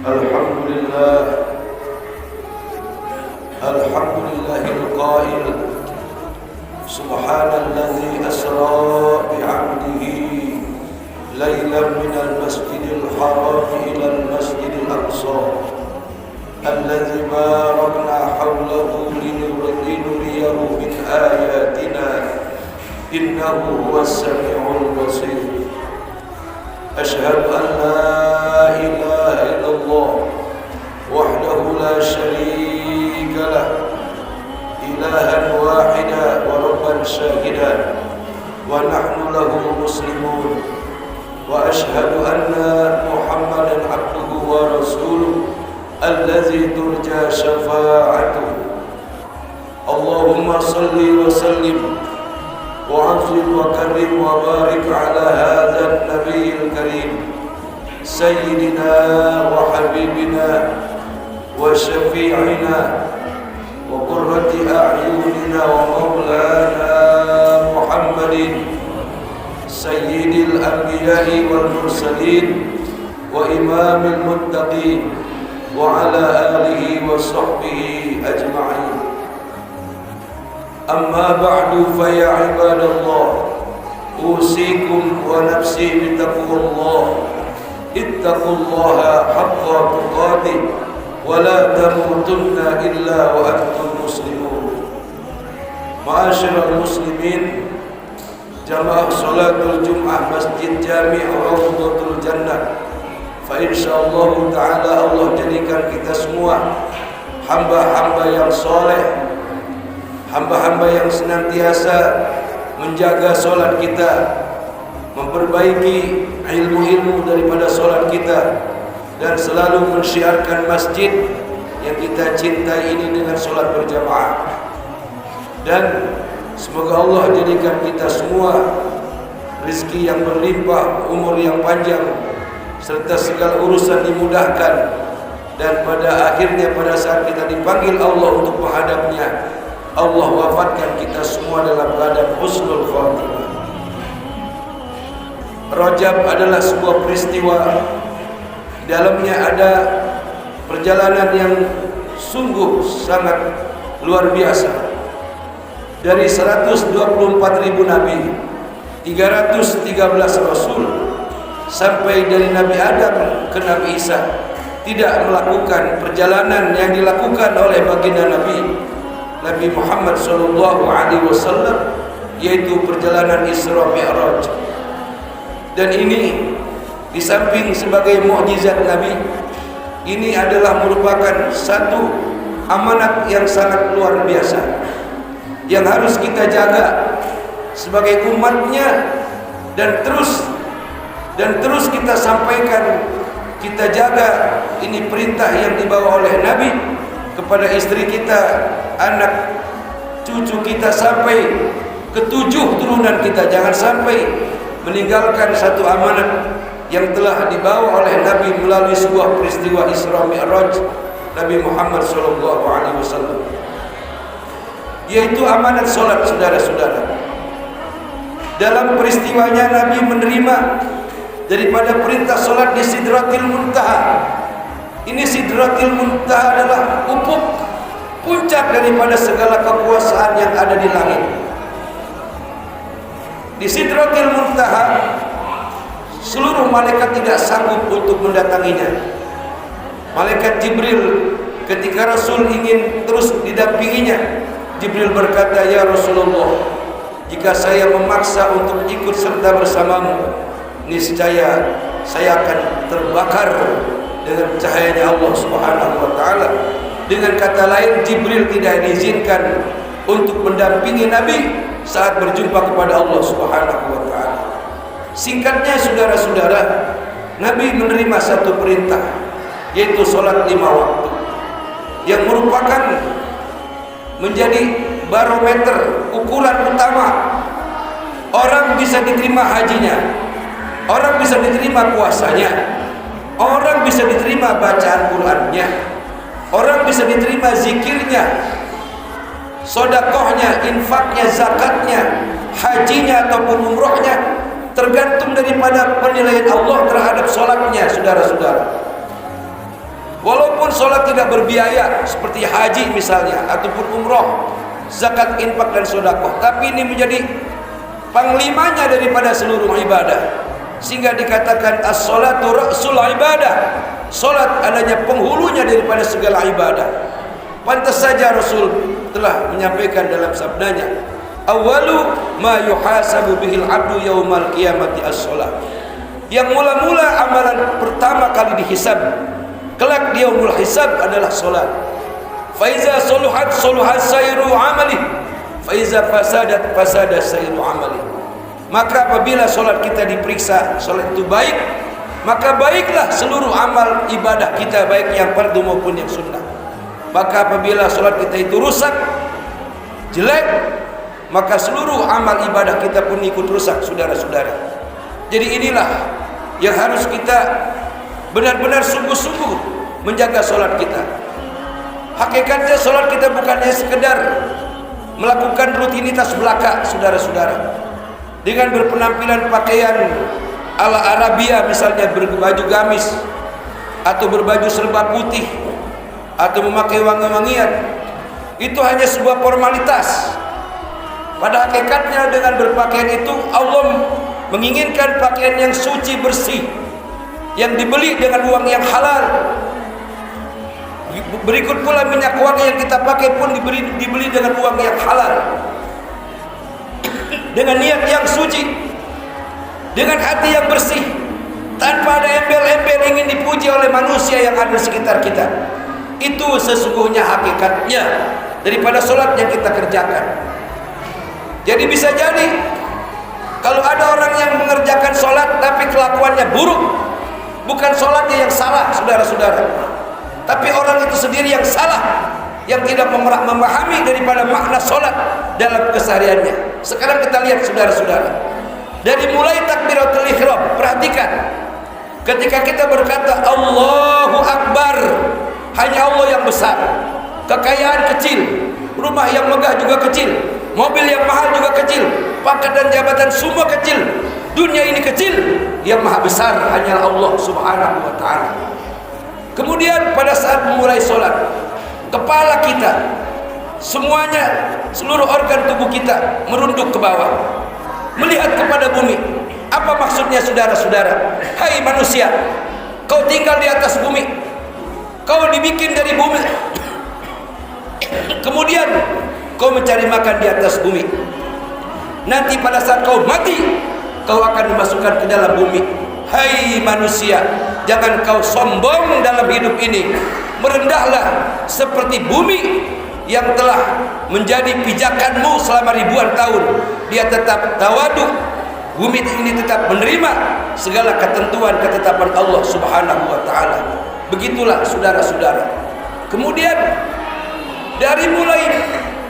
Alhamdulillah, Alhamdulillahil qail, Subhanalladzi asra bi'abdihi laylan minal masjidil haram ilal masjidil aqsa alladzi barakna hawlahu linuriyahu min ayatina innahu huwas sami'ul basir. Asyhadu an la ilaha illallah wahdahu la syarika lah, ilahan wahida wa rabban syahidan, wa nahnu lahu muslimun. Wa asyhadu anna Muhammadan abduhu wa rasuluh allazi turja syafa'atuhu. Allahumma salli wa sallim wa azim wa karim wa barik ala hadzal nabiyil karim sayyidina wa habibina wa syafi'ina wa qurrati a'yunina wa maulana Muhammadin sayyidil anbiya'i wal mursalin wa imamil muttaqin wa ala alihi wa sahbihi ajma'in. Amma ba'du fa ya ibadallah, usikum wa nafsi bitaqwallah. Ittaqullaha haqqa tuqatih wa la tamutunna illa wa antum muslimun. Ma'asyiral muslimin, jamaah salatul Jum'ah Masjid Jami' Rawdatul Jannah. Fa insyaallah taala Allah jadikan kita semua hamba-hamba yang soleh, hamba-hamba yang senantiasa menjaga solat kita, memperbaiki ilmu-ilmu daripada solat kita, dan selalu mensyiarkan masjid yang kita cintai ini dengan solat berjamaah. Dan semoga Allah jadikan kita semua rezeki yang berlimpah, umur yang panjang, serta segala urusan dimudahkan. Dan pada akhirnya, pada saat kita dipanggil Allah untuk menghadapnya, Allah wafatkan kita semua dalam keadaan husnul khatimah. Rajab adalah sebuah peristiwa, di dalamnya ada perjalanan yang sungguh sangat luar biasa. Dari 124.000 nabi, 313 rasul, sampai dari Nabi Adam ke Nabi Isa, tidak melakukan perjalanan yang dilakukan oleh baginda Nabi Muhammad sallallahu alaihi wasallam, yaitu perjalanan Isra Mi'raj. Dan ini di samping sebagai mukjizat Nabi, ini adalah merupakan satu amanat yang sangat luar biasa yang harus kita jaga sebagai umatnya, dan terus kita sampaikan, kita jaga. Ini perintah yang dibawa oleh Nabi kepada istri kita, anak cucu kita, sampai ketujuh turunan kita. Jangan sampai meninggalkan satu amanat yang telah dibawa oleh Nabi melalui sebuah peristiwa Isra Mi'raj Nabi Muhammad SAW, yaitu amanat solat. Saudara-saudara, dalam peristiwanya Nabi menerima daripada perintah solat di Sidratil Muntaha. Ini Sidratil Muntaha adalah ufuk, puncak daripada segala kekuasaan yang ada di langit. Di Sidratil Muntaha, seluruh malaikat tidak sanggup untuk mendatanginya. Malaikat Jibril, ketika Rasul ingin terus didampinginya, Jibril berkata, "Ya Rasulullah, jika saya memaksa untuk ikut serta bersamamu, niscaya saya akan terbakar dengan cahayanya Allah Subhanahu wa taala." Dengan kata lain, Jibril tidak diizinkan untuk mendampingi Nabi saat berjumpa kepada Allah Subhanahu wa taala. Singkatnya, saudara-saudara, Nabi menerima satu perintah, yaitu salat 5 waktu, yang merupakan menjadi barometer, ukuran utama orang bisa diterima hajinya, orang bisa diterima puasanya, orang bisa diterima bacaan Qur'annya, orang bisa diterima zikirnya, sodakohnya, infaknya, zakatnya, hajinya ataupun umrohnya, tergantung daripada penilaian Allah terhadap sholatnya, saudara-saudara. sholat tidak berbiaya seperti haji misalnya, ataupun umroh, zakat, infak dan sedekah. Tapi ini menjadi panglimanya daripada seluruh ibadah, sehingga dikatakan as-sholatu ra'sul ibadah. Sholat adanya penghulunya daripada segala ibadah. Pantas saja Rasul telah menyampaikan dalam sabdanya, awalu ma yuhasabu bihil abdu yaumal qiyamati as-sholat. Yang mula-mula amalan pertama kali dihisab kelak di yaumul hisab adalah sholat. Faiza soluhat soluhat sayru amali, faiza fasadat fasadat sayru amali. Maka apabila sholat kita diperiksa sholat itu baik, maka baiklah seluruh amal ibadah kita, baik yang fardu maupun yang sunnah. Maka apabila sholat kita itu rusak, jelek, maka seluruh amal ibadah kita pun ikut rusak, saudara-saudara. Jadi inilah yang harus kita benar-benar sungguh-sungguh menjaga sholat kita. Hakikatnya sholat kita bukannya sekedar melakukan rutinitas belaka, saudara-saudara, dengan berpenampilan pakaian ala Arabia, misalnya berbaju gamis atau berbaju serba putih atau memakai wangi-wangian. Itu hanya sebuah formalitas. Pada hakikatnya dengan berpakaian itu Allah menginginkan pakaian yang suci, bersih, yang dibeli dengan uang yang halal. Berikut pula minyak wangi yang kita pakai pun dibeli dengan uang yang halal, dengan niat yang suci, dengan hati yang bersih, tanpa ada embel-embel ingin dipuji oleh manusia yang ada di sekitar kita. Itu sesungguhnya hakikatnya daripada sholat yang kita kerjakan. Jadi bisa jadi kalau ada orang yang mengerjakan sholat tapi kelakuannya buruk, bukan sholatnya yang salah, saudara-saudara, tapi orang itu sendiri yang salah, yang tidak memahami daripada makna sholat dalam kesehariannya. Sekarang kita lihat, saudara-saudara, dari mulai takbiratul ihram, perhatikan, ketika kita berkata Allahu Akbar, hanya Allah yang besar. Kekayaan kecil, rumah yang megah juga kecil, mobil yang mahal juga kecil, pangkat dan jabatan semua kecil, dunia ini kecil. Yang maha besar hanyalah Allah subhanahu wa ta'ala. Kemudian pada saat memulai sholat, kepala kita semuanya, seluruh organ tubuh kita merunduk ke bawah, melihat kepada bumi. Apa maksudnya, saudara-saudara? Hai manusia, kau tinggal di atas bumi, kau dibikin dari bumi, kemudian kau mencari makan di atas bumi. Nanti pada saat kau mati, kau akan dimasukkan ke dalam bumi. Hai manusia, jangan kau sombong dalam hidup ini. Merendahlah seperti bumi yang telah menjadi pijakanmu selama ribuan tahun. Dia tetap tawadu, bumi ini tetap menerima segala ketentuan ketetapan Allah subhanahu wa ta'ala. Begitulah saudara-saudara. Kemudian dari mulai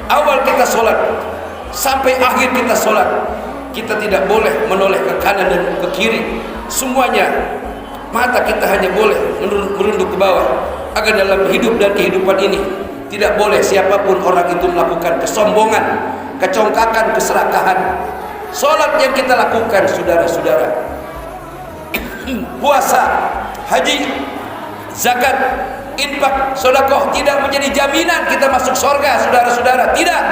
awal kita sholat sampai akhir kita sholat, kita tidak boleh menoleh ke kanan dan ke kiri. Semuanya mata kita hanya boleh merunduk ke bawah, agar dalam hidup dan kehidupan ini tidak boleh siapapun orang itu melakukan kesombongan, kecongkakan, keserakahan. Sholat yang kita lakukan, saudara-saudara, puasa, haji, zakat, infak, sedekah tidak menjadi jaminan kita masuk surga, saudara-saudara. Tidak.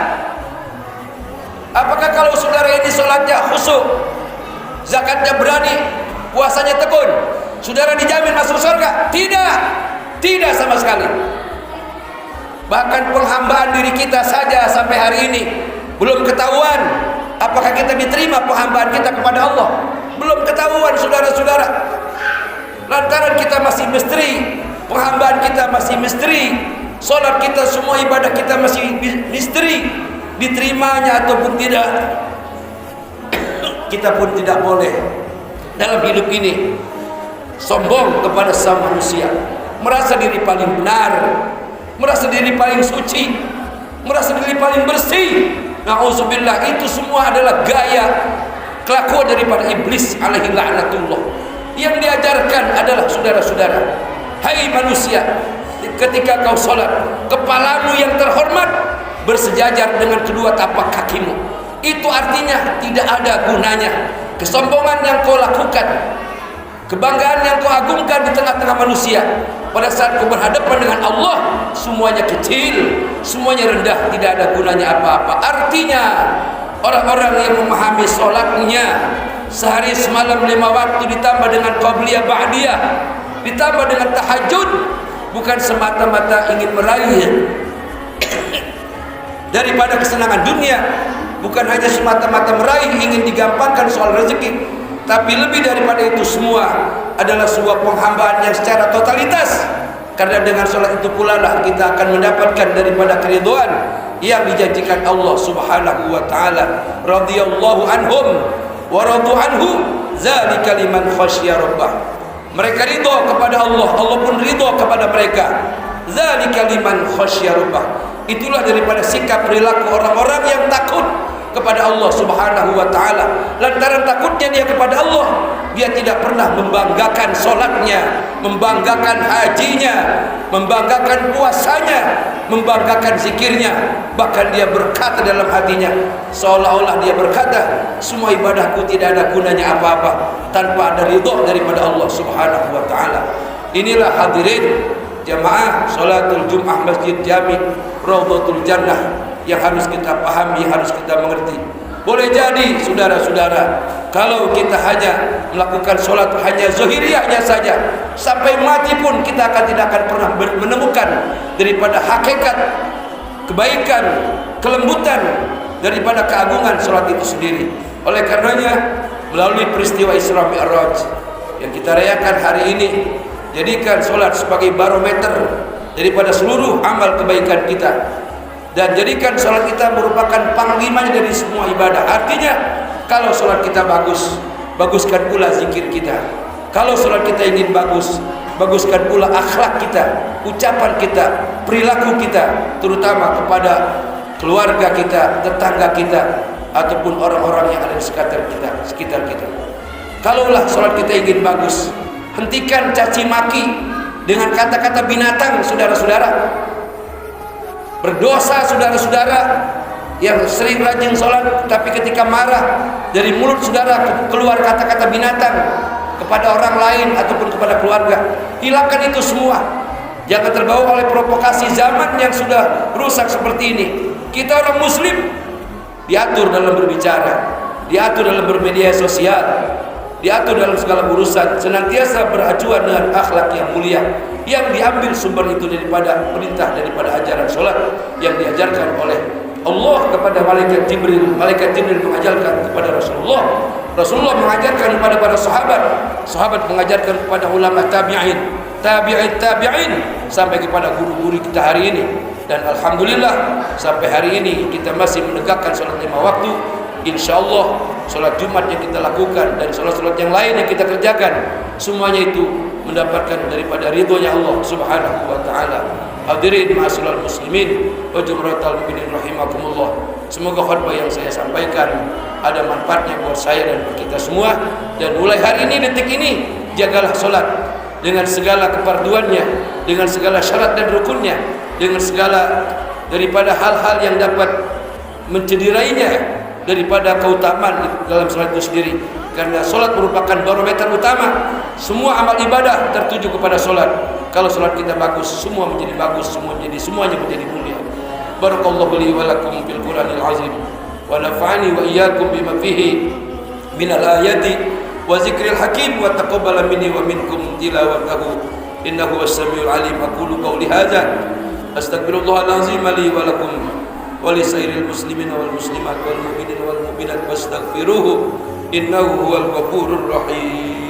Apakah kalau saudara ini sholatnya khusyuk, zakatnya berani, puasanya tekun, saudara dijamin masuk surga? Tidak. Tidak sama sekali. Bahkan penghambaan diri kita saja sampai hari ini belum ketahuan apakah kita diterima penghambaan kita kepada Allah. Belum ketahuan, saudara-saudara. Lantaran kita masih misteri, penghambaan kita masih misteri, sholat kita, semua ibadah kita masih misteri, diterimanya ataupun tidak. Kita pun tidak boleh dalam hidup ini sombong kepada sama manusia, merasa diri paling benar, merasa diri paling suci, merasa diri paling bersih. Na'udzubillah, itu semua adalah gaya kelakuan daripada iblis alaihi la'natullah. Yang diajarkan adalah, saudara-saudara, hai manusia, ketika kau sholat, kepalamu yang terhormat bersejajar dengan kedua tapak kakimu. Itu artinya tidak ada gunanya kesombongan yang kau lakukan. kebanggaan yang kau agungkan di tengah-tengah manusia. Pada saat kau berhadapan dengan Allah, semuanya kecil, semuanya rendah, tidak ada gunanya apa-apa. Artinya orang-orang yang memahami solatnya sehari semalam 5 waktu ditambah dengan qabliyah ba'diyah, ditambah dengan tahajud, bukan semata-mata ingin meraih daripada kesenangan dunia, bukan hanya semata-mata meraih ingin digampangkan soal rezeki, tapi lebih daripada itu semua adalah sebuah penghambaan yang secara totalitas. Karena dengan solat itu pula lah kita akan mendapatkan daripada keridhaan yang dijanjikan Allah Subhanahu wa taala. Radhiyallahu anhum wa radu anhu, dzalika liman khasyya rabbah. Mereka ridha kepada Allah, Allah pun ridha kepada mereka. Dzalika liman khasyya rabbah. Itulah daripada sikap perilaku orang-orang yang takut kepada Allah Subhanahu wa taala. Lantaran takutnya dia kepada Allah, dia tidak pernah membanggakan solatnya, membanggakan hajinya, membanggakan puasanya, membanggakan zikirnya. Bahkan dia berkata dalam hatinya, seolah-olah dia berkata, semua ibadahku tidak ada gunanya apa-apa tanpa ada ridha daripada Allah Subhanahu wa taala. Inilah hadirin jamaah salatul Jumat Masjid Jami Raudhatul Jannah yang harus kita pahami, harus kita mengerti. Boleh jadi saudara-saudara, kalau kita hanya melakukan solat hanya zahiriyahnya saja, sampai mati pun kita tidak akan pernah menemukan daripada hakikat kebaikan, kelembutan daripada keagungan solat itu sendiri. Oleh karenanya, melalui peristiwa Isra Mi'raj yang kita rayakan hari ini, jadikan solat sebagai barometer daripada seluruh amal kebaikan kita, dan jadikan solat kita merupakan panglimanya dari semua ibadah. Artinya kalau solat kita bagus, baguskan pula zikir kita. Kalau solat kita ingin bagus, baguskan pula akhlak kita, ucapan kita, perilaku kita, terutama kepada keluarga kita, tetangga kita, ataupun orang-orang yang ada di sekitar kita. Kalaulah solat kita ingin bagus, hentikan caci maki dengan kata-kata binatang, saudara-saudara. Berdosa saudara-saudara yang sering rajin sholat, tapi ketika marah dari mulut saudara keluar kata-kata binatang kepada orang lain ataupun kepada keluarga. Hilangkan itu semua. Jangan terbawa oleh provokasi zaman yang sudah rusak seperti ini. Kita orang muslim diatur dalam berbicara, diatur dalam bermedia sosial, diatur dalam segala urusan, senantiasa beracuan dengan akhlak yang mulia, yang diambil sumber itu daripada perintah, daripada ajaran solat yang diajarkan oleh Allah kepada malaikat Jibril. Malaikat Jibril mengajarkan kepada Rasulullah, Rasulullah mengajarkan kepada para sahabat, sahabat mengajarkan kepada ulama tabi'in, tabi'in sampai kepada guru-guru kita hari ini. Dan alhamdulillah sampai hari ini kita masih menegakkan solat 5 waktu. InsyaAllah solat Jumat yang kita lakukan dan solat-solat yang lain yang kita kerjakan, semuanya itu mendapatkan daripada ridhonya Allah Subhanahu wa ta'ala. Hadirin ma'asyiral muslimin wa jumratal mu'minin rahimakumullah. Semoga khutbah yang saya sampaikan ada manfaatnya buat saya dan buat kita semua. Dan mulai hari ini, detik ini, jagalah solat dengan segala keparduannya, dengan segala syarat dan rukunnya, dengan segala daripada hal-hal yang dapat mencederainya daripada keutamaan dalam salat itu sendiri. Karena salat merupakan barometer utama. Semua amal ibadah tertuju kepada salat. Kalau salat kita bagus, semua menjadi bagus, semuanya menjadi mulia. Barakallahu li wa lakum fil Qur'anil azim wa nafa'ani wa iyyakum bima fihi minal ayati wa zikril hakim wa taqabbala minni wa minkum tilawatahu innahu was-sami'ul alim. Aqulu qawli hadza astaghfirullahal azim li wa lakum walisairil muslimin wal muslimat wal mu'minin wal mu'minat wastaghfiruhu innahu huwal ghafurur rahim.